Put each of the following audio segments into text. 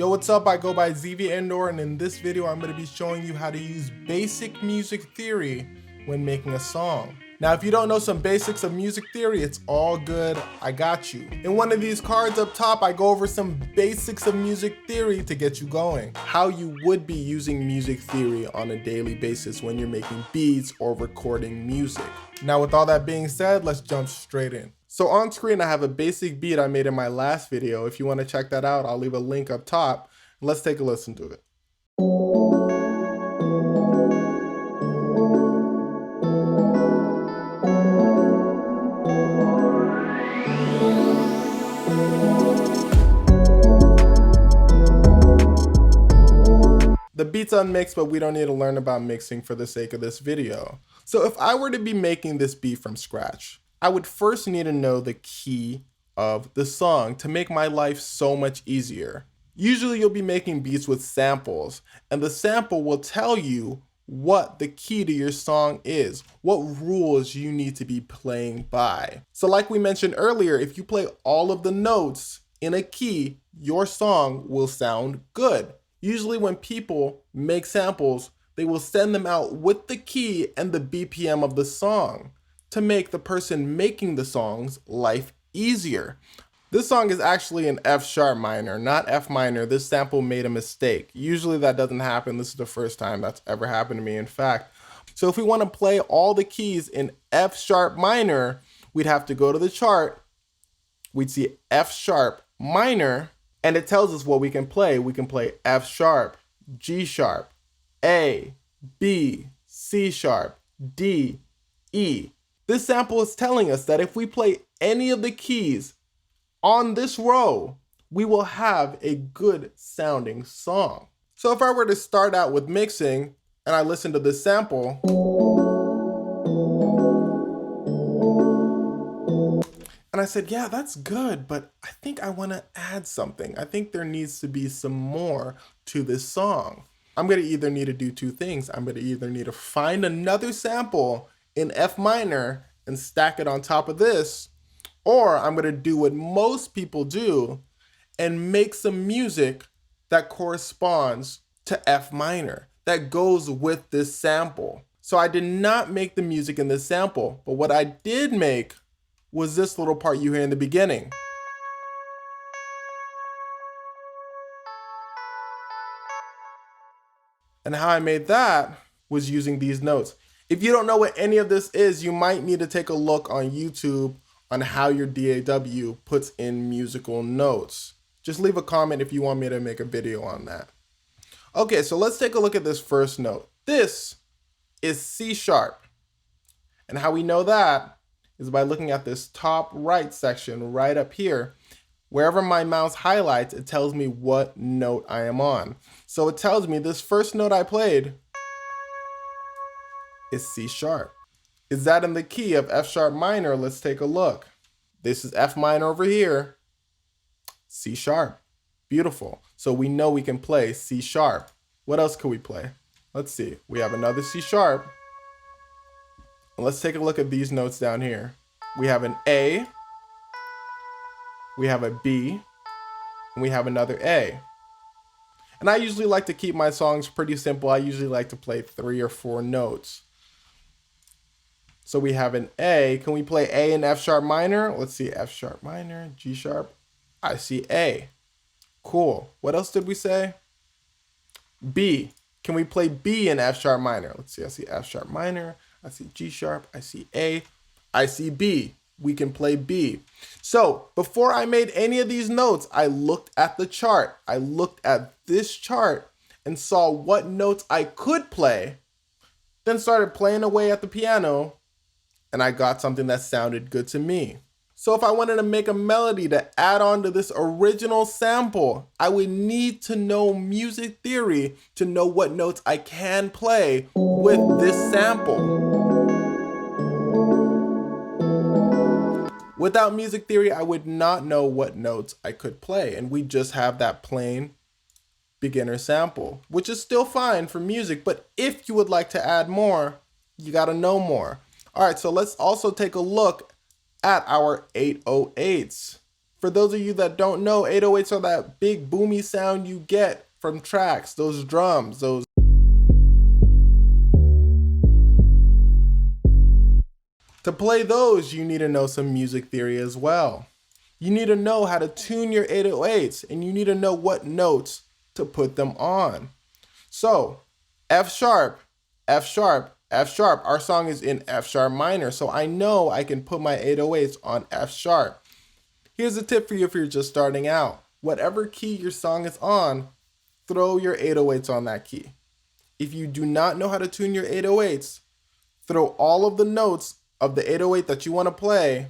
Yo, what's up? I go by ZV Indoor, and in this video I'm going to be showing you how to use basic music theory when making a song. Now, if you don't know some basics of music theory, it's all good, I got you. In one of these cards up top, I go over some basics of music theory to get you going. How you would be using music theory on a daily basis when you're making beats or recording music. Now, with all that being said, let's jump straight in. So on screen, I have a basic beat I made in my last video. If you want to check that out, I'll leave a link up top. Let's take a listen to it. The beat's unmixed, but we don't need to learn about mixing for the sake of this video. So if I were to be making this beat from scratch, I would first need to know the key of the song to make my life so much easier. Usually you'll be making beats with samples, and the sample will tell you what the key to your song is, what rules you need to be playing by. So like we mentioned earlier, if you play all of the notes in a key, your song will sound good. Usually when people make samples, they will send them out with the key and the BPM of the song to make the person making the song's life easier. This song is actually an F sharp minor, not F minor. This sample made a mistake. Usually that doesn't happen. This is the first time that's ever happened to me, in fact. So if we want to play all the keys in F sharp minor, we'd have to go to the chart. We'd see F sharp minor, and it tells us what we can play. We can play F sharp, G sharp, A, B, C sharp, D, E. This sample is telling us that if we play any of the keys on this row, we will have a good sounding song. So if I were to start out with mixing and I listen to this sample, and I said, yeah, that's good, but I think I want to add something. I think there needs to be some more to this song. I'm going to either need to do two things. I'm going to either need to find another sample in F minor and stack it on top of this, or I'm going to do what most people do and make some music that corresponds to F minor, that goes with this sample. So I did not make the music in this sample, but what I did make was this little part you hear in the beginning. And how I made that was using these notes. If you don't know what any of this is, you might need to take a look on YouTube on how your DAW puts in musical notes. Just leave a comment if you want me to make a video on that. Okay, so let's take a look at this first note. This is C sharp. And how we know that is by looking at this top right section right up here. Wherever my mouse highlights, it tells me what note I am on. So it tells me this first note I played is C sharp. Is that in the key of F sharp minor? Let's take a look. This is F minor over here, C sharp. Beautiful. So we know we can play C sharp. What else can we play? Let's see. We have another C sharp. And let's take a look at these notes down here. We have an A, we have a B, and we have another A. And I usually like to keep my songs pretty simple. I usually like to play 3 or 4 notes. So we have an A. Can we play A in F sharp minor? Let's see, F sharp minor, G sharp. I see A. Cool. What else did we say? B. Can we play B in F sharp minor? Let's see, I see F sharp minor, I see G sharp, I see A, I see B. We can play B. So before I made any of these notes, I looked at the chart. I looked at this chart and saw what notes I could play, then started playing away at the piano, and I got something that sounded good to me. So if I wanted to make a melody to add on to this original sample, I would need to know music theory to know what notes I can play with this sample. Without music theory, I would not know what notes I could play, and we just have that plain beginner sample, which is still fine for music, but if you would like to add more, you gotta know more. All right, so let's also take a look at our 808s. For those of you that don't know, 808s are that big boomy sound you get from tracks, those drums, those. To play those, you need to know some music theory as well. You need to know how to tune your 808s, and you need to know what notes to put them on. So, F sharp, F sharp, F sharp. Our song is in F sharp minor, so I know I can put my 808s on F sharp. Here's a tip for you if you're just starting out. Whatever key your song is on, throw your 808s on that key. If you do not know how to tune your 808s, throw all of the notes of the 808 that you want to play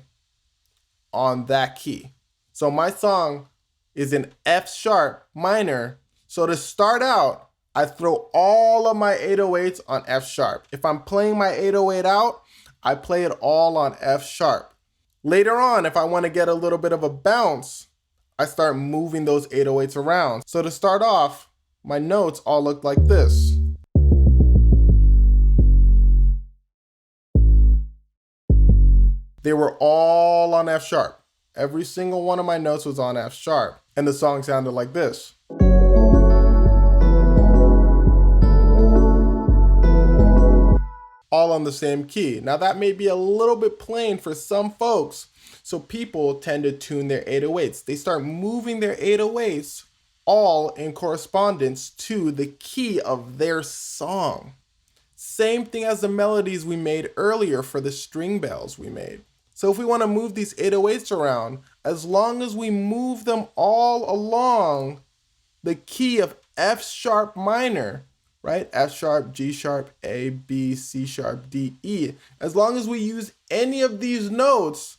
on that key. So my song is in F sharp minor. So to start out, I throw all of my 808s on F sharp. If I'm playing my 808 out, I play it all on F sharp. Later on, if I want to get a little bit of a bounce, I start moving those 808s around. So to start off, my notes all look like this. They were all on F sharp. Every single one of my notes was on F sharp. And the song sounded like this. All on the same key. Now that may be a little bit plain for some folks, so people tend to tune their 808s. They start moving their 808s all in correspondence to the key of their song. Same thing as the melodies we made earlier for the string bells we made. So if we want to move these 808s around, as long as we move them all along the key of F sharp minor, right? F sharp, G sharp, A, B, C sharp, D, E. As long as we use any of these notes,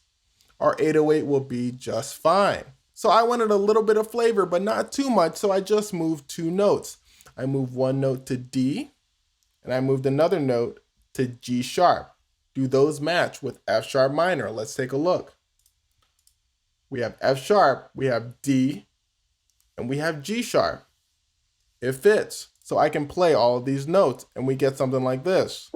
our 808 will be just fine. So I wanted a little bit of flavor, but not too much, so I just moved 2 notes. I moved one note to D, and I moved another note to G sharp. Do those match with F sharp minor? Let's take a look. We have F sharp, we have D, and we have G sharp. It fits. So I can play all of these notes and we get something like this.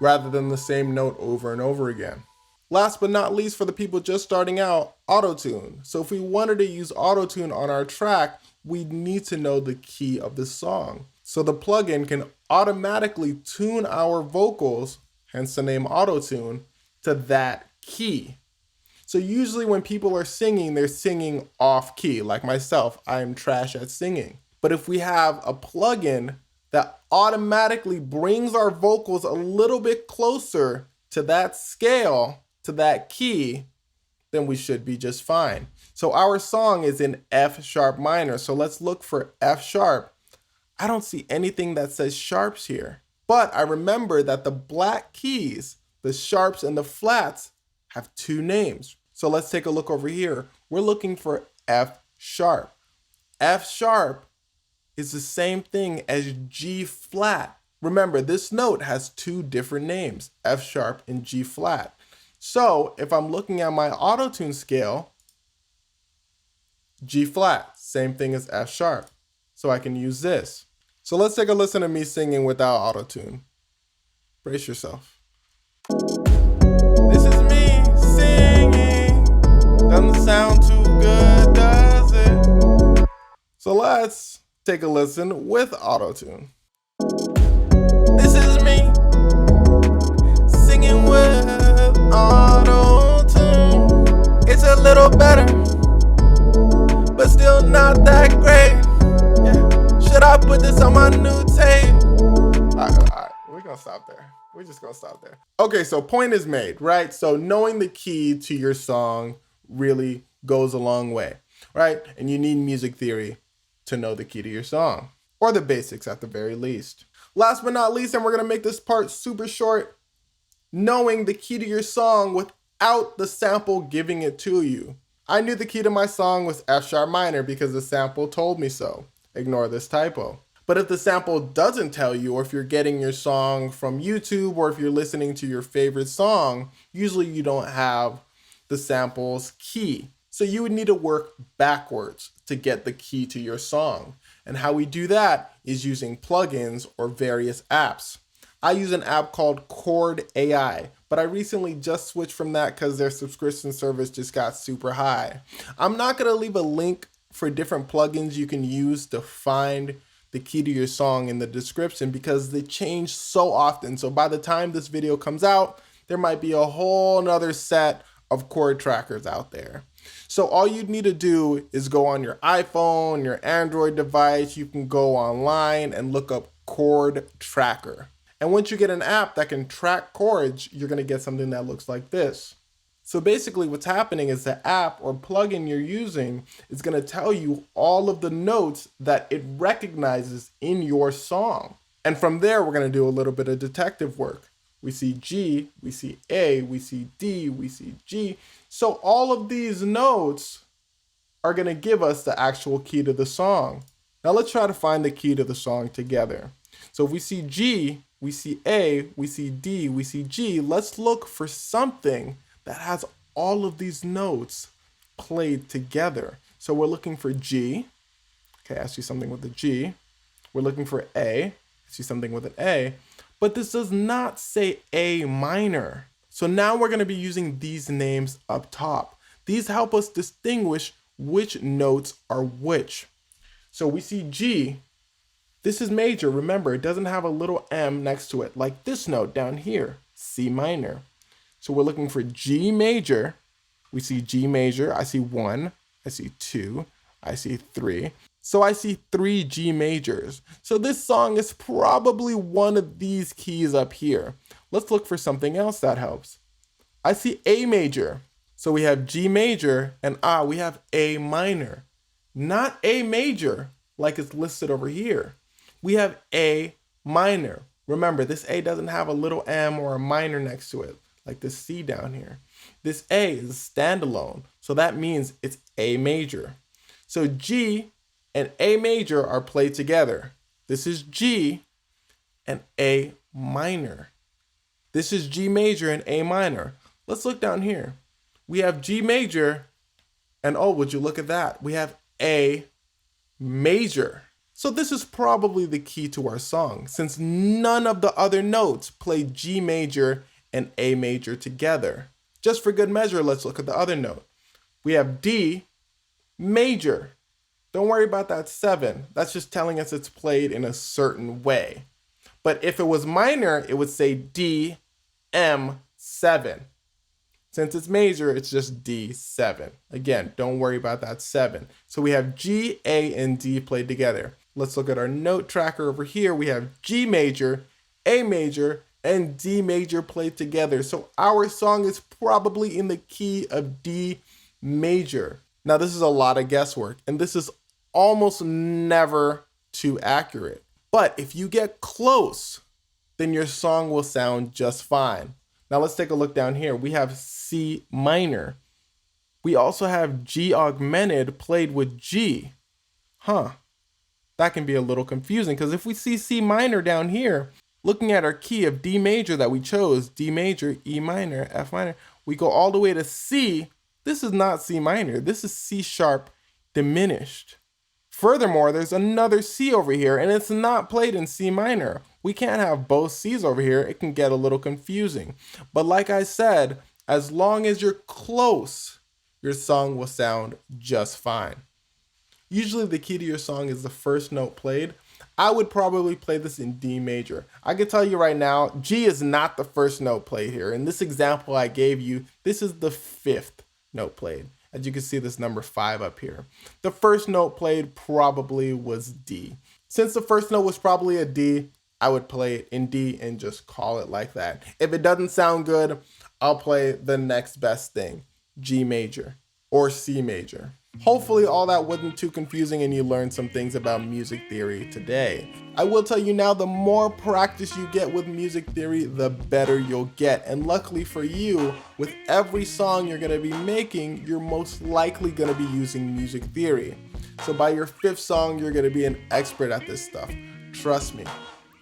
Rather than the same note over and over again. Last but not least, for the people just starting out, Autotune. So if we wanted to use Autotune on our track, we need to know the key of the song. So the plugin can automatically tune our vocals, hence the name Autotune, to that key. So usually when people are singing, they're singing off key. Like myself, I am trash at singing. But if we have a plugin that automatically brings our vocals a little bit closer to that scale, to that key, then we should be just fine. So our song is in F sharp minor. So let's look for F sharp. I don't see anything that says sharps here. But I remember that the black keys, the sharps and the flats, have 2 names. So let's take a look over here. We're looking for F sharp. F sharp is the same thing as G flat. Remember, this note has 2 different names, F sharp and G flat. So if I'm looking at my Autotune scale, G flat, same thing as F sharp. So I can use this. So let's take a listen to me singing without Autotune. Brace yourself. This is me singing. Doesn't sound too good, does it? So let's take a listen with Autotune. This is me singing with Autotune. It's a little better, but still not that great. Yeah. Should I put this on my new tape? All right, we're gonna stop there. We're just gonna stop there. Okay, so point is made, right? So knowing the key to your song really goes a long way, right? And you need music theory to know the key to your song, or the basics at the very least. Last but not least, and we're gonna make this part super short, knowing the key to your song without the sample giving it to you. I knew the key to my song was F sharp minor because the sample told me so. Ignore this typo. But if the sample doesn't tell you, or if you're getting your song from YouTube, or if you're listening to your favorite song, usually you don't have the sample's key. So you would need to work backwards to get the key to your song. And how we do that is using plugins or various apps. I use an app called Chord AI, but I recently just switched from that because their subscription service just got super high. I'm not going to leave a link for different plugins you can use to find the key to your song in the description because they change so often. So by the time this video comes out, there might be a whole nother set of chord trackers out there. So all you need to do is go on your iPhone, your Android device. You can go online and look up chord tracker. And once you get an app that can track chords, you're going to get something that looks like this. So basically what's happening is the app or plugin you're using is going to tell you all of the notes that it recognizes in your song. And from there, we're going to do a little bit of detective work. We see G, we see A, we see D, we see G. So all of these notes are going to give us the actual key to the song. Now let's try to find the key to the song together. So if we see G, we see A, we see D, we see G. Let's look for something that has all of these notes played together. So we're looking for G. Okay, I see something with a G. We're looking for A. I see something with an A. But this does not say A minor. So now we're going to be using these names up top. These help us distinguish which notes are which. So we see G. This is major. Remember, it doesn't have a little M next to it, like this note down here, C minor. So we're looking for G major. We see G major. I see 1. I see 2. I see 3. So I see 3 G majors. So this song is probably one of these keys up here. Let's look for something else that helps. I see A major. So we have G major and we have A minor. Not A major like it's listed over here. We have A minor. Remember, this A doesn't have a little M or a minor next to it, like this C down here. This A is standalone, so that means it's A major. So G and A major are played together. This is G and A minor. This is G major and A minor. Let's look down here. We have G major and would you look at that? We have A major. So this is probably the key to our song, since none of the other notes play G major and A major together. Just for good measure, let's look at the other note. We have D major. Don't worry about that 7. That's just telling us it's played in a certain way. But if it was minor, it would say D, M, 7. Since it's major, it's just D7. Again, don't worry about that 7. So we have G, A, and D played together. Let's look at our note tracker over here. We have G major, A major, and D major played together. So our song is probably in the key of D major. Now this is a lot of guesswork, and this is almost never too accurate. But if you get close, then your song will sound just fine. Now let's take a look down here. We have C minor. We also have G augmented played with G. That can be a little confusing because if we see C minor down here, looking at our key of D major that we chose, D major, E minor, F minor, we go all the way to C. This is not C minor. This is C sharp diminished. Furthermore, there's another C over here and it's not played in C minor. We can't have both C's over here. It can get a little confusing. But like I said, as long as you're close, your song will sound just fine. Usually the key to your song is the first note played. I would probably play this in D major. I can tell you right now, G is not the first note played here. In this example I gave you, this is the 5th note played. As you can see, this number 5 up here. The first note played probably was D. Since the first note was probably a D, I would play it in D and just call it like that. If it doesn't sound good, I'll play the next best thing, G major or C major. Hopefully all that wasn't too confusing and you learned some things about music theory today. I will tell you now, the more practice you get with music theory, the better you'll get. And luckily for you, with every song you're gonna be making, you're most likely gonna be using music theory. So by your 5th song, you're gonna be an expert at this stuff. Trust me.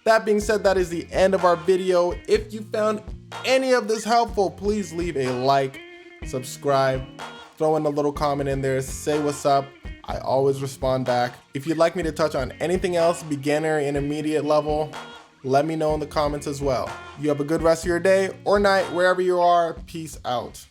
That being said, that is the end of our video. If you found any of this helpful, please leave a like, subscribe, throw in a little comment in there, say what's up. I always respond back. If you'd like me to touch on anything else, beginner, intermediate level, Let me know in the comments as well. You have a good rest of your day or night, wherever you are. Peace out.